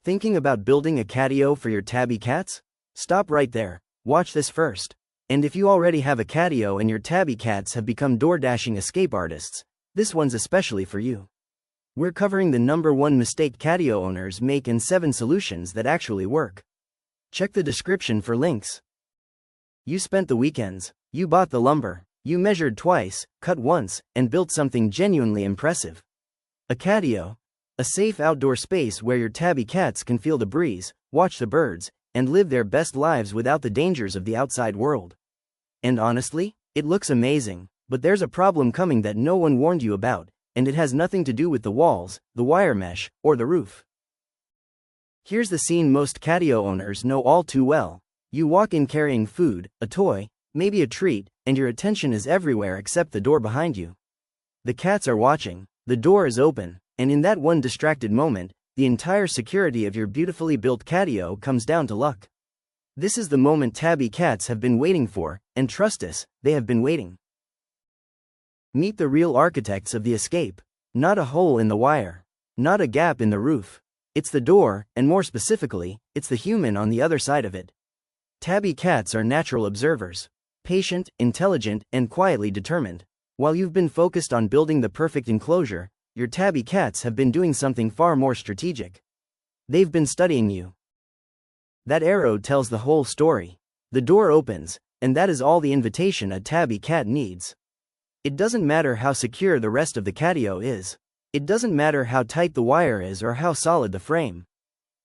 Thinking about building a catio for your tabby cats? Stop right there, watch this first. And if you already have a catio and your tabby cats have become door-dashing escape artists, this one's especially for you. We're covering the #1 mistake catio owners make and 7 solutions that actually work. Check the description for links. You spent the weekends, you bought the lumber, you measured twice, cut once, and built something genuinely impressive. A catio, a safe outdoor space where your tabby cats can feel the breeze, watch the birds, and live their best lives without the dangers of the outside world. And honestly, it looks amazing, but there's a problem coming that no one warned you about, and it has nothing to do with the walls, the wire mesh, or the roof. Here's the scene most catio owners know all too well. You walk in carrying food, a toy, maybe a treat, and your attention is everywhere except the door behind you. The cats are watching, the door is open, and in that one distracted moment, the entire security of your beautifully built catio comes down to luck. This is the moment tabby cats have been waiting for, and trust us, they have been waiting. Meet the real architects of the escape. Not a hole in the wire, not a gap in the roof. It's the door, and more specifically, it's the human on the other side of it. Tabby cats are natural observers, patient, intelligent, and quietly determined. While you've been focused on building the perfect enclosure, your tabby cats have been doing something far more strategic. They've been studying you. That arrow tells the whole story. The door opens, and that is all the invitation a tabby cat needs. It doesn't matter how secure the rest of the catio is. It doesn't matter how tight the wire is or how solid the frame.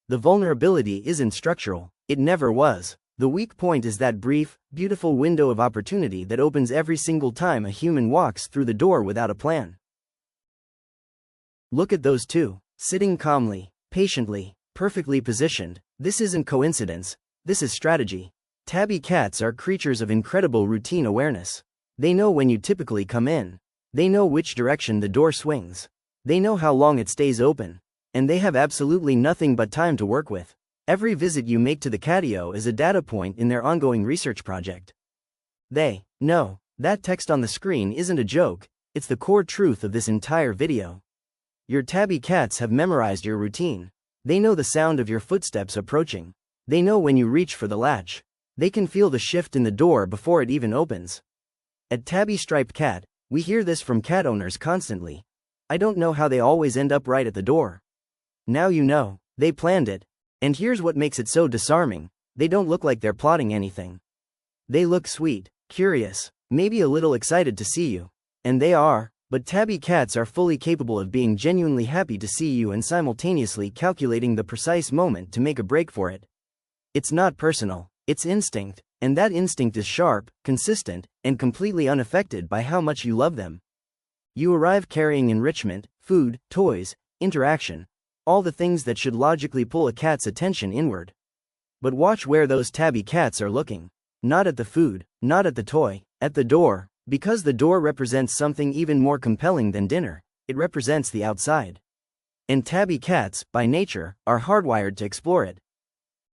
The vulnerability isn't structural, it never was. The weak point is that brief, beautiful window of opportunity that opens every single time a human walks through the door without a plan. Look at those two, sitting calmly, patiently, perfectly positioned. This isn't coincidence, this is strategy. Tabby cats are creatures of incredible routine awareness. They know when you typically come in. They know which direction the door swings. They know how long it stays open. And they have absolutely nothing but time to work with. Every visit you make to the catio is a data point in their ongoing research project. They know that text on the screen isn't a joke, it's the core truth of this entire video. Your tabby cats have memorized your routine. They know the sound of your footsteps approaching. They know when you reach for the latch. They can feel the shift in the door before it even opens. At Tabby Striped Cat, we hear this from cat owners constantly. I don't know how they always end up right at the door. Now you know, they planned it. And here's what makes it so disarming, they don't look like they're plotting anything. They look sweet, curious, maybe a little excited to see you. And they are, but tabby cats are fully capable of being genuinely happy to see you and simultaneously calculating the precise moment to make a break for it. It's not personal, it's instinct, and that instinct is sharp, consistent, and completely unaffected by how much you love them. You arrive carrying enrichment, food, toys, interaction, all the things that should logically pull a cat's attention inward. But watch where those tabby cats are looking. Not at the food, not at the toy, at the door, because the door represents something even more compelling than dinner. It represents the outside. And tabby cats, by nature, are hardwired to explore it.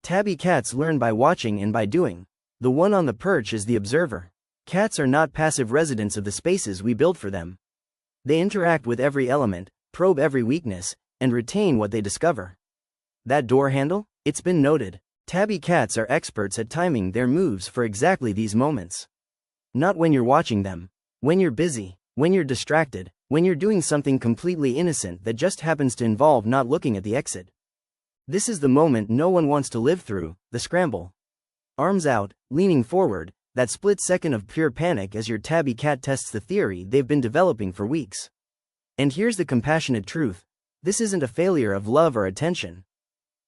Tabby cats learn by watching and by doing. The one on the perch is the observer. Cats are not passive residents of the spaces we build for them. They interact with every element, probe every weakness, and retain what they discover. That door handle? It's been noted. Tabby cats are experts at timing their moves for exactly these moments. Not when you're watching them. When you're busy, when you're distracted, when you're doing something completely innocent that just happens to involve not looking at the exit. This is the moment no one wants to live through, the scramble. Arms out, leaning forward, that split second of pure panic as your tabby cat tests the theory they've been developing for weeks. And here's the compassionate truth. This isn't a failure of love or attention.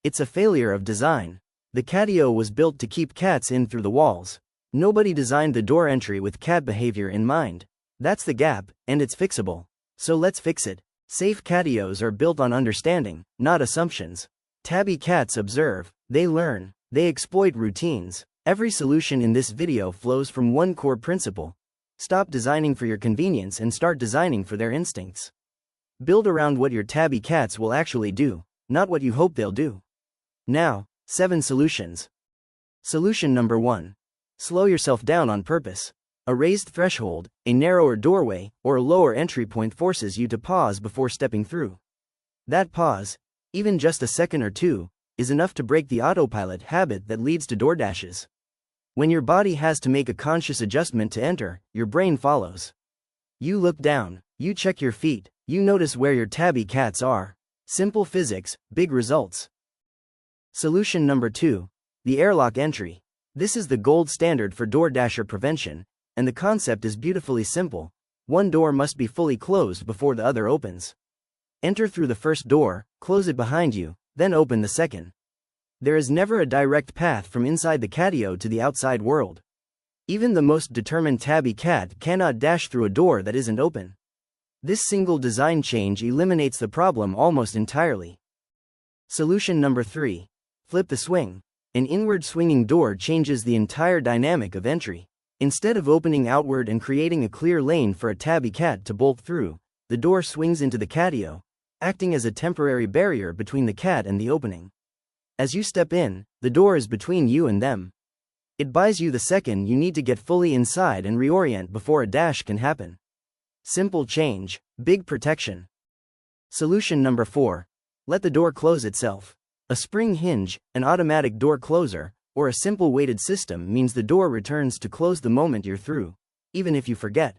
It's a failure of design. The catio was built to keep cats in through the walls. Nobody designed the door entry with cat behavior in mind. That's the gap, and it's fixable. So let's fix it. Safe catios are built on understanding, not assumptions. Tabby cats observe, they learn, they exploit routines. Every solution in this video flows from one core principle. Stop designing for your convenience and start designing for their instincts. Build around what your tabby cats will actually do, not what you hope they'll do. Now, 7 solutions. Solution number 1. Slow yourself down on purpose. A raised threshold, a narrower doorway, or a lower entry point forces you to pause before stepping through. That pause, even just a second or two, is enough to break the autopilot habit that leads to door dashes. When your body has to make a conscious adjustment to enter, your brain follows. You look down, you check your feet, you notice where your tabby cats are. Simple physics, big results. Solution number 2. The airlock entry. This is the gold standard for door dasher prevention, and the concept is beautifully simple. One door must be fully closed before the other opens. Enter through the first door, close it behind you, then open the second. There is never a direct path from inside the Catio to the outside world. Even the most determined tabby cat cannot dash through a door that isn't open. This single design change eliminates the problem almost entirely. Solution number 3. Flip the swing. An inward swinging door changes the entire dynamic of entry. Instead of opening outward and creating a clear lane for a tabby cat to bolt through, the door swings into the Catio, acting as a temporary barrier between the cat and the opening. As you step in, the door is between you and them. It buys you the second you need to get fully inside and reorient before a dash can happen. Simple change, big protection. Solution number 4. Let the door close itself. A spring hinge, an automatic door closer, or a simple weighted system means the door returns to close the moment you're through, even if you forget.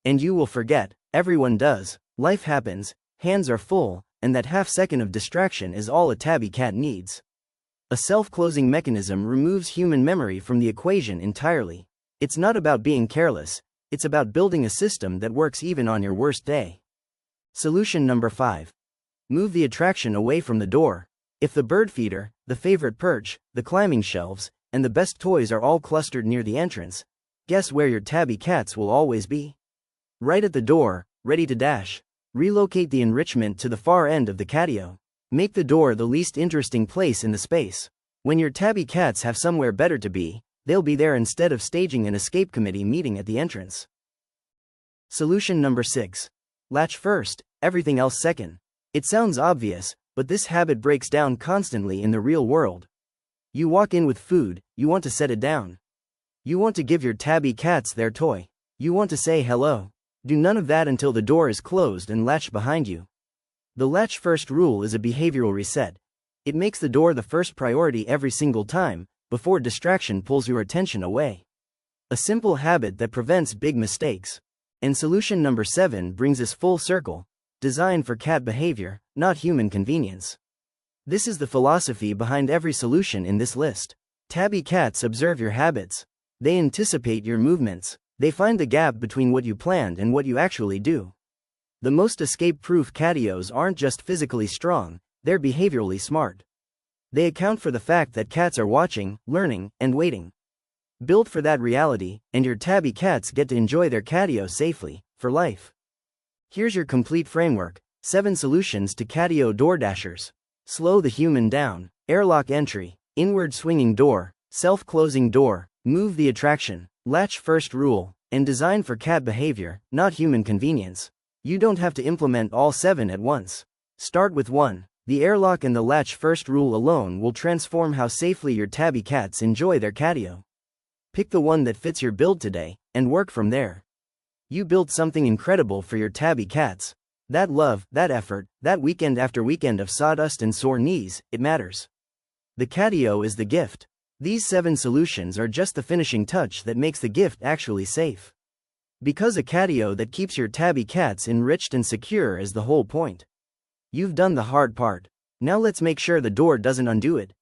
And you will forget, everyone does, life happens, hands are full, and that half second of distraction is all a tabby cat needs. A self-closing mechanism removes human memory from the equation entirely. It's not about being careless, it's about building a system that works even on your worst day. Solution number 5. Move the attraction away from the door. If the bird feeder, the favorite perch, the climbing shelves, and the best toys are all clustered near the entrance, guess where your tabby cats will always be? Right at the door, ready to dash. Relocate the enrichment to the far end of the Catio. Make the door the least interesting place in the space. When your tabby cats have somewhere better to be, they'll be there instead of staging an escape committee meeting at the entrance. Solution number 6. Latch first, everything else second. It sounds obvious, but this habit breaks down constantly in the real world. You walk in with food, you want to set it down. You want to give your tabby cats their toy. You want to say hello. Do none of that until the door is closed and latched behind you. The latch-first rule is a behavioral reset. It makes the door the first priority every single time, before distraction pulls your attention away. A simple habit that prevents big mistakes. And solution number 7 brings us full circle. Designed for cat behavior, not human convenience. This is the philosophy behind every solution in this list. Tabby cats observe your habits. They anticipate your movements. They find the gap between what you planned and what you actually do. The most escape-proof Catios aren't just physically strong, they're behaviorally smart. They account for the fact that cats are watching, learning, and waiting. Built for that reality, and your tabby cats get to enjoy their Catio safely, for life. Here's your complete framework: 7 solutions to Catio door dashers. Slow the human down. Airlock entry, inward swinging door, self-closing door, move the attraction, latch first rule, and design for cat behavior, not human convenience. You don't have to implement all 7 at once. Start with 1. The airlock and the latch first rule alone will transform how safely your tabby cats enjoy their Catio. Pick the one that fits your build today, and work from there. You built something incredible for your tabby cats. That love, that effort, that weekend after weekend of sawdust and sore knees, it matters. The Catio is the gift. These 7 solutions are just the finishing touch that makes the gift actually safe. Because a Catio that keeps your tabby cats enriched and secure is the whole point. You've done the hard part. Now let's make sure the door doesn't undo it.